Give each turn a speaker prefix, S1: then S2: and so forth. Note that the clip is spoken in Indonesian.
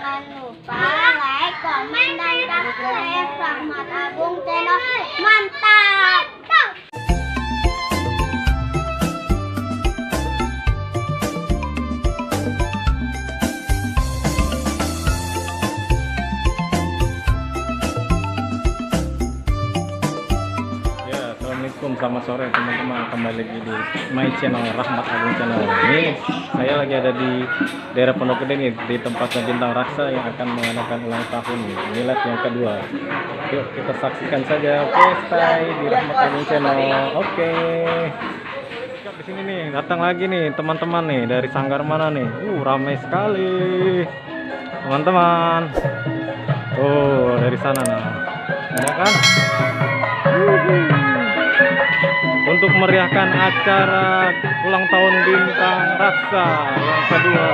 S1: Jangan lupa like, komen, dan subscribe Rahmat Agung Channel. Mantap!
S2: Assalamualaikum, selamat sore teman-teman, kembali lagi di my channel Rahmat Agung Channel. Ini saya lagi ada di daerah Pondok Gede nih, di tempatnya Bintang Raksa yang akan mengadakan ulang tahun milad yang kedua. Yuk kita saksikan saja. Oke, stay di Rahmat Agung Channel. Oke. Di sini nih, datang lagi nih teman-teman nih dari Sanggar mana nih? Ramai sekali teman-teman. Oh, dari sana nah. Ada kan? Untuk meriahkan acara ulang tahun Bintang Raksa yang kedua.